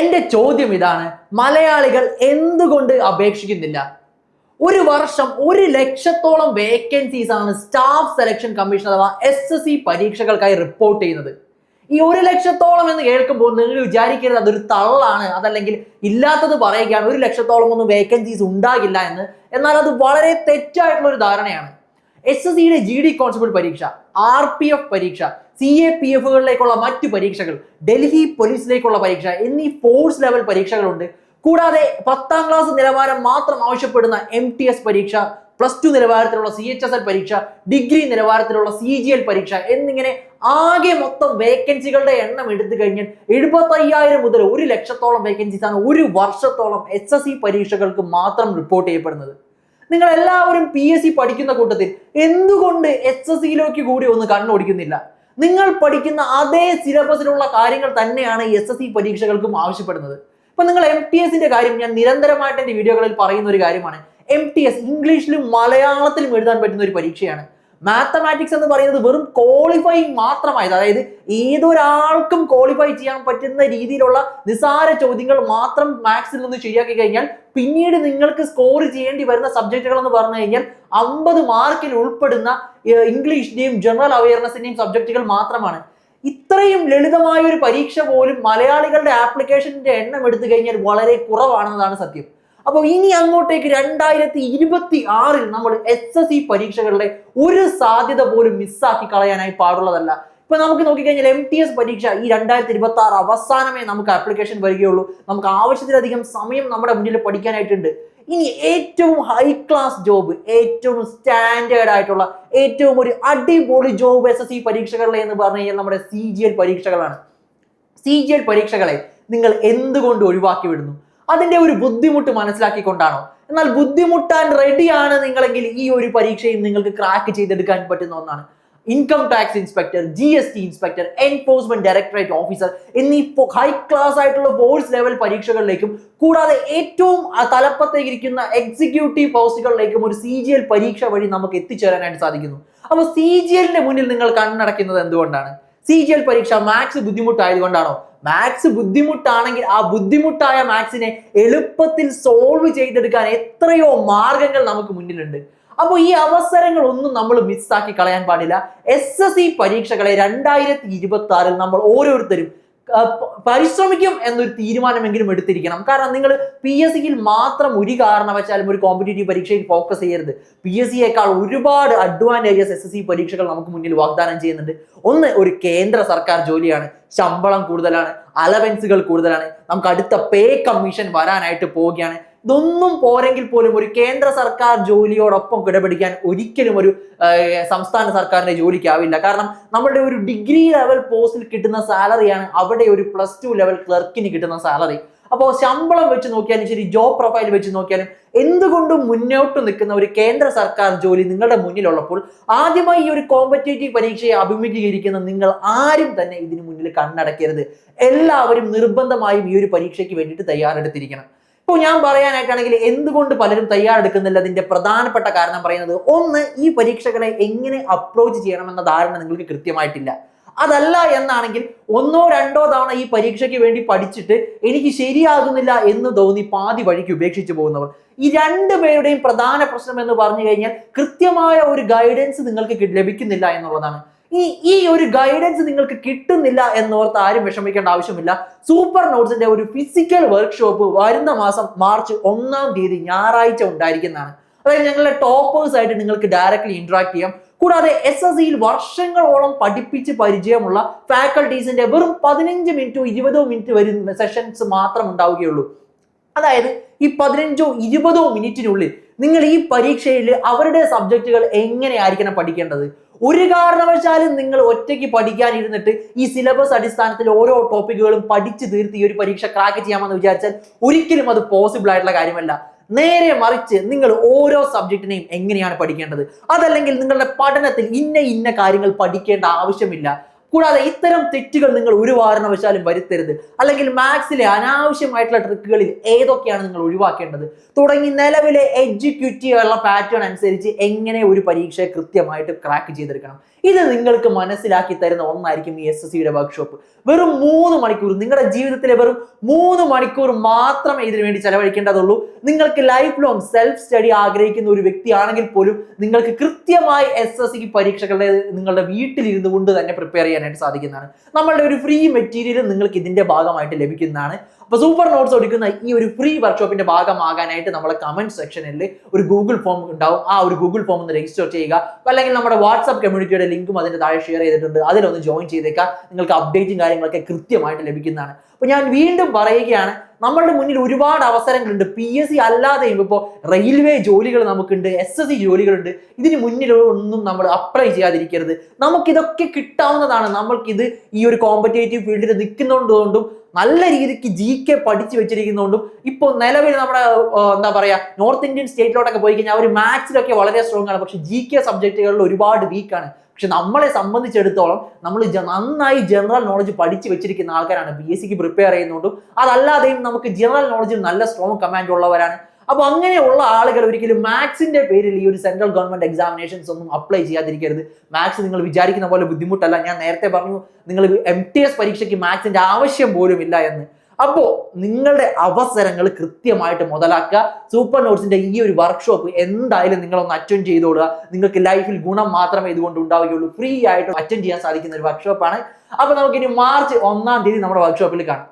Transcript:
എന്റെ ചോദ്യം ഇതാണ്, മലയാളികൾ എന്തുകൊണ്ട് അപേക്ഷിക്കുന്നില്ല? ഒരു വർഷം 1,00,000-ഓളം വേക്കൻസീസ് ആണ് സ്റ്റാഫ് സെലക്ഷൻ കമ്മീഷൻ അഥവാ SSC പരീക്ഷകൾക്കായി റിപ്പോർട്ട് ചെയ്യുന്നത്. ഈ 1,00,000-ഓളം എന്ന് കേൾക്കുമ്പോൾ നിങ്ങൾ വിചാരിക്കരുത് അതൊരു തള്ളാണ്, അതല്ലെങ്കിൽ ഇല്ലാത്തത് പറയുകയാണ്, 1,00,000-ഓളം ഒന്നും വേക്കൻസീസ് ഉണ്ടാകില്ല എന്ന്. എന്നാൽ അത് വളരെ തെറ്റായിട്ടുള്ള ഒരു ധാരണയാണ്. SSCയുടെ GD കോൺസ്റ്റബിൾ പരീക്ഷ, RPF പരീക്ഷ, CAPFകളിലേക്കുള്ള മറ്റു പരീക്ഷകൾ, ഡൽഹി പോലീസിലേക്കുള്ള പരീക്ഷ എന്നീ ഫോഴ്സ് ലെവൽ പരീക്ഷകളുണ്ട്. കൂടാതെ 10ാം ക്ലാസ് നിലവാരം മാത്രം ആവശ്യപ്പെടുന്ന MTS പരീക്ഷ, +2 നിലവാരത്തിലുള്ള CHSL പരീക്ഷ, ഡിഗ്രി നിലവാരത്തിലുള്ള CGL പരീക്ഷ എന്നിങ്ങനെ ആകെ മൊത്തം വേക്കൻസികളുടെ എണ്ണം എടുത്തു കഴിഞ്ഞാൽ 75,000 മുതൽ 1,00,000-ഓളം വേക്കൻസീസ് ആണ് ഒരു വർഷത്തോളം SSC പരീക്ഷകൾക്ക് മാത്രം റിപ്പോർട്ട് ചെയ്യപ്പെടുന്നത്. നിങ്ങൾ എല്ലാവരും PSC പഠിക്കുന്ന കൂട്ടത്തിൽ എന്തുകൊണ്ട് SSCയിലേക്ക് കൂടി ഒന്ന് കണ്ണോടിക്കുന്നില്ല? നിങ്ങൾ പഠിക്കുന്ന അതേ സിലബസിലുള്ള കാര്യങ്ങൾ തന്നെയാണ് SSC പരീക്ഷകൾക്കും ആവശ്യപ്പെടുന്നത്. ഇപ്പൊ നിങ്ങൾ MTSന്റെ കാര്യം ഞാൻ നിരന്തരമായിട്ട് എന്റെ വീഡിയോകളിൽ പറയുന്ന ഒരു കാര്യമാണ്. MTS ഇംഗ്ലീഷിലും മലയാളത്തിലും എഴുതാൻ പറ്റുന്ന ഒരു പരീക്ഷയാണ്. മാത്തമാറ്റിക്സ് എന്ന് പറയുന്നത് വെറും ക്വാളിഫൈങ് മാത്രമായത്, അതായത് ഏതൊരാൾക്കും ക്വാളിഫൈ ചെയ്യാൻ പറ്റുന്ന രീതിയിലുള്ള നിസാര ചോദ്യങ്ങൾ മാത്രം മാത്സിൽ നിന്ന് ശരിയാക്കി കഴിഞ്ഞാൽ പിന്നീട് നിങ്ങൾക്ക് സ്കോർ ചെയ്യേണ്ടി വരുന്ന സബ്ജക്റ്റുകൾ എന്ന് പറഞ്ഞു കഴിഞ്ഞാൽ 50 മാർക്കിൽ ഉൾപ്പെടുന്ന ഇംഗ്ലീഷിന്റെയും ജനറൽ അവയർനെസിന്റെയും സബ്ജക്റ്റുകൾ മാത്രമാണ്. ഇത്രയും ലളിതമായ ഒരു പരീക്ഷ പോലും മലയാളികളുടെ ആപ്ലിക്കേഷന്റെ എണ്ണം എടുത്തു കഴിഞ്ഞാൽ വളരെ കുറവാണെന്നതാണ് സത്യം. അപ്പോൾ ഇനി അങ്ങോട്ടേക്ക് 2026-ൽ നമ്മൾ SSC പരീക്ഷകളുടെ ഒരു സാധ്യത പോലും മിസ്സാക്കി കളയാനായി പാടുള്ളതല്ല. ഇപ്പൊ നമുക്ക് നോക്കിക്കഴിഞ്ഞാൽ MTS പരീക്ഷ ഈ 2026 അവസാനമേ നമുക്ക് ആപ്ലിക്കേഷൻ വരികയുള്ളൂ. നമുക്ക് ആവശ്യത്തിലധികം സമയം നമ്മുടെ മുന്നിൽ പഠിക്കാനായിട്ടുണ്ട്. ഇനി ഏറ്റവും ഹൈ ക്ലാസ് ജോബ്, ഏറ്റവും സ്റ്റാൻഡേർഡ് ആയിട്ടുള്ള, ഏറ്റവും ഒരു അടിപൊളി ജോബ് SSC പരീക്ഷകളിലെ എന്ന് പറഞ്ഞു കഴിഞ്ഞാൽ നമ്മുടെ CGL പരീക്ഷകളാണ്. CGL പരീക്ഷകളെ നിങ്ങൾ എന്തുകൊണ്ട് ഒഴിവാക്കി വിടുന്നു? അതിന്റെ ഒരു ബുദ്ധിമുട്ട് മനസ്സിലാക്കിക്കൊണ്ടാണോ? എന്നാൽ ബുദ്ധിമുട്ടാൻ റെഡിയാണ് നിങ്ങളെങ്കിൽ ഈ ഒരു പരീക്ഷയും നിങ്ങൾക്ക് ക്രാക്ക് ചെയ്തെടുക്കാൻ പറ്റുന്ന ഒന്നാണ്. Income tax inspector, GST inspector, enforcement directorate officer എന്നീ ഹൈ ക്ലാസ് ആയിട്ടുള്ള ഫോഴ്സ് ലെവൽ പരീക്ഷകളിലേക്കും കൂടാതെ ഏറ്റവും തലപ്പത്തേക്ക് ഇരിക്കുന്ന എക്സിക്യൂട്ടീവ് പോസ്റ്റുകളിലേക്കും ഒരു CGL പരീക്ഷ വഴി നമുക്ക് എത്തിച്ചേരാനായിട്ട് സാധിക്കുന്നു. അപ്പോൾ CGLന്റെ മുന്നിൽ നിങ്ങൾ കണ്ണടയ്ക്കുന്നത് എന്തുകൊണ്ടാണ്? CGL പരീക്ഷ മാത്സ് ബുദ്ധിമുട്ടായതുകൊണ്ടാണോ? മാത്സ് ബുദ്ധിമുട്ടാണെങ്കിൽ ആ ബുദ്ധിമുട്ടായ മാത്സിനെ എളുപ്പത്തിൽ സോൾവ് ചെയ്തെടുക്കാൻ എത്രയോ മാർഗങ്ങൾ നമുക്ക് മുന്നിലുണ്ട്. അപ്പോൾ ഈ അവസരങ്ങൾ ഒന്നും നമ്മൾ മിസ്സാക്കി കളയാൻ പാടില്ല. SSC പരീക്ഷകളെ 2026-ൽ നമ്മൾ ഓരോരുത്തരും പരിശ്രമിക്കും എന്നൊരു തീരുമാനമെങ്കിലും എടുത്തിരിക്കണം. കാരണം നിങ്ങൾ PSCയിൽ മാത്രം ഒരു കാരണവശാലും ഒരു കോമ്പറ്റേറ്റീവ് പരീക്ഷയിൽ ഫോക്കസ് ചെയ്യരുത്. PSCയേക്കാൾ ഒരുപാട് അഡ്വാൻറ്റേജസ് SSC പരീക്ഷകൾ നമുക്ക് മുന്നിൽ വാഗ്ദാനം ചെയ്യുന്നുണ്ട്. ഒന്ന്, ഒരു കേന്ദ്ര സർക്കാർ ജോലിയാണ്, ശമ്പളം കൂടുതലാണ്, അലവൻസുകൾ കൂടുതലാണ്, നമുക്ക് അടുത്ത പേ കമ്മീഷൻ വരാനായിട്ട് പോവുകയാണ്. ഇതൊന്നും പോരെങ്കിൽ പോലും ഒരു കേന്ദ്ര സർക്കാർ ജോലിയോടൊപ്പം കിടപിടിക്കാൻ ഒരിക്കലും ഒരു സംസ്ഥാന സർക്കാരിന്റെ ജോലിക്കാവില്ല. കാരണം നമ്മളുടെ ഒരു ഡിഗ്രി ലെവൽ പോസ്റ്റിൽ കിട്ടുന്ന സാലറിയാണ് അവിടെ ഒരു +2 ലെവൽ ക്ലർക്കിന് കിട്ടുന്ന സാലറി. അപ്പോൾ ശമ്പളം വെച്ച് നോക്കിയാലും ശരി, ജോബ് പ്രൊഫൈൽ വെച്ച് നോക്കിയാലും എന്തുകൊണ്ടും മുന്നോട്ട് നിൽക്കുന്ന ഒരു കേന്ദ്ര സർക്കാർ ജോലി നിങ്ങളുടെ മുന്നിലുള്ളപ്പോൾ ആദ്യമായി ഈ ഒരു കോമ്പറ്റേറ്റീവ് പരീക്ഷയെ അഭിമുഖീകരിക്കുന്ന നിങ്ങൾ ആരും തന്നെ ഇതിനു മുന്നിൽ കണ്ണടക്കരുത്. എല്ലാവരും നിർബന്ധമായും ഈ ഒരു പരീക്ഷയ്ക്ക് വേണ്ടിയിട്ട് തയ്യാറെടുത്തിരിക്കണം. ഇപ്പോൾ ഞാൻ പറയാനായിട്ടാണെങ്കിൽ എന്തുകൊണ്ട് പലരും തയ്യാറെടുക്കുന്നില്ല, അതിന്റെ പ്രധാനപ്പെട്ട കാരണം പറയുന്നത്, ഒന്ന്, ഈ പരീക്ഷകളെ എങ്ങനെ അപ്രോച്ച് ചെയ്യണമെന്ന ധാരണ നിങ്ങൾക്ക് കൃത്യമായിട്ടില്ല. അതല്ല എന്നാണെങ്കിൽ 1-2 തവണ ഈ പരീക്ഷയ്ക്ക് വേണ്ടി പഠിച്ചിട്ട് എനിക്ക് ശരിയാകുന്നില്ല എന്ന് തോന്നി പാതി വഴിക്ക് ഉപേക്ഷിച്ചു പോകുന്നവർ, ഈ 2 പേരുടെയും പ്രധാന പ്രശ്നം എന്ന് പറഞ്ഞു കഴിഞ്ഞാൽ കൃത്യമായ ഒരു ഗൈഡൻസ് നിങ്ങൾക്ക് ലഭിക്കുന്നില്ല എന്നുള്ളതാണ്. ഈ ഒരു ഗൈഡൻസ് നിങ്ങൾക്ക് കിട്ടുന്നില്ല എന്നോർത്ത് ആരും വിഷമിക്കേണ്ട ആവശ്യമില്ല. സൂപ്പർ നോട്ട്സിന്റെ ഒരു ഫിസിക്കൽ വർക്ക്ഷോപ്പ് വരുന്ന മാസം മാർച്ച് 1-ാം തീയതി ഞായറാഴ്ച ഉണ്ടായിരിക്കുന്നതാണ്. അതായത് ഞങ്ങളുടെ ടോപ്പേഴ്സ് ആയിട്ട് നിങ്ങൾക്ക് ഡയറക്റ്റ്ലി ഇന്ററാക്ട് ചെയ്യാം. കൂടാതെ SSCയിൽ വർഷങ്ങളോളം പഠിപ്പിച്ച് പരിചയമുള്ള ഫാക്കൽറ്റീസിന്റെ വെറും 15 മിനിറ്റോ 20 മിനിറ്റ് വരുന്ന സെഷൻസ് മാത്രം ഉണ്ടാവുകയുള്ളൂ. അതായത് ഈ 15-20 മിനിറ്റിനുള്ളിൽ നിങ്ങൾ ഈ പരീക്ഷയിൽ അവരുടെ സബ്ജക്റ്റുകൾ എങ്ങനെയായിരിക്കണം പഠിക്കേണ്ടത്. ഒരു കാരണവശാലും നിങ്ങൾ ഒറ്റയ്ക്ക് പഠിക്കാനിരുന്നിട്ട് ഈ സിലബസ് അടിസ്ഥാനത്തിൽ ഓരോ ടോപ്പിക്കുകളും പഠിച്ചു തീർത്ത് ഈ ഒരു പരീക്ഷ ക്രാക്ക് ചെയ്യാമെന്ന് വിചാരിച്ചാൽ ഒരിക്കലും അത് പോസിബിൾ ആയിട്ടുള്ള കാര്യമല്ല. നേരെ മറിച്ച് നിങ്ങൾ ഓരോ സബ്ജക്റ്റിനെയും എങ്ങനെയാണ് പഠിക്കേണ്ടത്, അതല്ലെങ്കിൽ നിങ്ങളുടെ പഠനത്തിൽ ഇന്ന കാര്യങ്ങൾ പഠിക്കേണ്ട ആവശ്യമില്ല. കൂടാതെ ഇത്തരം തെറ്റുകൾ നിങ്ങൾ ഒരു കാരണവശാലും വരുത്തരുത്. അല്ലെങ്കിൽ മാത്സിലെ അനാവശ്യമായിട്ടുള്ള ട്രിക്കുകളിൽ ഏതൊക്കെയാണ് നിങ്ങൾ ഒഴിവാക്കേണ്ടത് തുടങ്ങി നിലവിലെ എഡ്യൂക്കേറ്റീവ് ഉള്ള പാറ്റേൺ അനുസരിച്ച് എങ്ങനെ ഒരു പരീക്ഷയെ കൃത്യമായിട്ട് ക്രാക്ക് ചെയ്തെടുക്കണം, ഇത് നിങ്ങൾക്ക് മനസ്സിലാക്കി തരുന്ന ഒന്നായിരിക്കും ഈ SSCയുടെ വർക്ക്ഷോപ്പ്. വെറും 3 മണിക്കൂർ, നിങ്ങളുടെ ജീവിതത്തിലെ വെറും 3 മണിക്കൂർ മാത്രമേ ഇതിനു വേണ്ടി ചെലവഴിക്കേണ്ടതുള്ളൂ. നിങ്ങൾക്ക് ലൈഫ് ലോങ് സെൽഫ് സ്റ്റഡി ആഗ്രഹിക്കുന്ന ഒരു വ്യക്തിയാണെങ്കിൽ പോലും നിങ്ങൾക്ക് കൃത്യമായി SSC പരീക്ഷകളുടെ നിങ്ങളുടെ വീട്ടിലിരുന്നു കൊണ്ട് തന്നെ പ്രിപ്പയർ ചെയ്യാനായിട്ട് സാധിക്കുന്നതാണ്. നമ്മളുടെ ഒരു ഫ്രീ മെറ്റീരിയൽ നിങ്ങൾക്ക് ഇതിന്റെ ഭാഗമായിട്ട് ലഭിക്കുന്നതാണ്. അപ്പൊ സൂപ്പർ നോട്ട്സ് എടുക്കുന്ന ഈ ഒരു ഫ്രീ വർക്ക്ഷോപ്പിന്റെ ഭാഗമാകാനായിട്ട് നമ്മളെ കമന്റ് സെക്ഷനിൽ ഒരു ഗൂഗിൾ ഫോം ഉണ്ടാവും. ആ ഒരു ഗൂഗിൾ ഫോം ഒന്ന് രജിസ്റ്റർ ചെയ്യുക. അല്ലെങ്കിൽ നമ്മുടെ വാട്സ്ആപ്പ് കമ്മ്യൂണിറ്റിയുടെ ലിങ്കും അതിന്റെ താഴെ ഷെയർ ചെയ്തിട്ടുണ്ട്, അതിലൊന്ന് ജോയിൻ ചെയ്തേക്കാം. നിങ്ങൾക്ക് അപ്ഡേറ്റും കാര്യങ്ങളൊക്കെ കൃത്യമായിട്ട് ലഭിക്കുന്നതാണ്. അപ്പൊ ഞാൻ വീണ്ടും പറയുകയാണ്, നമ്മളുടെ മുന്നിൽ ഒരുപാട് അവസരങ്ങളുണ്ട്. PSC അല്ലാതെയും ഇപ്പോൾ റെയിൽവേ ജോലികൾ നമുക്കുണ്ട്, SSC ജോലികളുണ്ട്. ഇതിന് മുന്നിൽ ഒന്നും നമ്മൾ അപ്ലൈ ചെയ്യാതിരിക്കരുത്. നമുക്കിതൊക്കെ കിട്ടാവുന്നതാണ്. നമ്മൾക്കിത് ഈ ഒരു കോമ്പറ്റേറ്റീവ് ഫീൽഡിൽ നിൽക്കുന്നതുകൊണ്ടും നല്ല രീതിക്ക് GK പഠിച്ചു വെച്ചിരിക്കുന്നതുകൊണ്ടും ഇപ്പോൾ നിലവിൽ നമ്മുടെ എന്താ പറയാ നോർത്ത് ഇന്ത്യൻ സ്റ്റേറ്റിലോട്ടൊക്കെ പോയി കഴിഞ്ഞാൽ അവർ മാത്സിലൊക്കെ വളരെ സ്ട്രോങ് ആണ്, പക്ഷെ GK സബ്ജക്റ്റുകളിൽ ഒരുപാട് വീക്കാണ്. പക്ഷെ നമ്മളെ സംബന്ധിച്ചിടത്തോളം നമ്മൾ നന്നായി ജനറൽ നോളജ് പഠിച്ചു വെച്ചിരിക്കുന്ന ആൾക്കാരാണ്. PSCക്ക് പ്രിപ്പയർ ചെയ്യുന്നതുകൊണ്ടും അതല്ലാതെയും നമുക്ക് ജനറൽ നോളജിൽ നല്ല സ്ട്രോങ് കമാൻഡ് ഉള്ളവരാണ്. അപ്പൊ അങ്ങനെയുള്ള ആളുകൾ ഒരിക്കലും മാത്സിന്റെ പേരിൽ ഈ ഒരു സെൻട്രൽ ഗവൺമെന്റ് എക്സാമിനേഷൻസ് ഒന്നും അപ്ലൈ ചെയ്യാതിരിക്കരുത്. മാത്സ് നിങ്ങൾ വിചാരിക്കുന്ന പോലെ ബുദ്ധിമുട്ടല്ല. ഞാൻ നേരത്തെ പറഞ്ഞു നിങ്ങൾ MTS പരീക്ഷയ്ക്ക് മാത്സിന്റെ ആവശ്യം പോലും ഇല്ല എന്ന്. അപ്പോ നിങ്ങളുടെ അവസരങ്ങൾ കൃത്യമായിട്ട് മുതലാക്കുക. സൂപ്പർ നോട്ട്സിന്റെ ഈ ഒരു വർക്ക്ഷോപ്പ് എന്തായാലും നിങ്ങളൊന്ന് അറ്റൻഡ് ചെയ്തോളുക. നിങ്ങൾക്ക് ലൈഫിൽ ഗുണം മാത്രമേ ഇതുകൊണ്ട് ഉണ്ടാവുകയുള്ളൂ. ഫ്രീ ആയിട്ട് അറ്റൻഡ് ചെയ്യാൻ സാധിക്കുന്ന ഒരു വർക്ക്ഷോപ്പാണ്. അപ്പൊ നമുക്കിനി മാർച്ച് 1-ാം തീയതി നമ്മുടെ വർക്ക്ഷോപ്പിൽ കാണാം.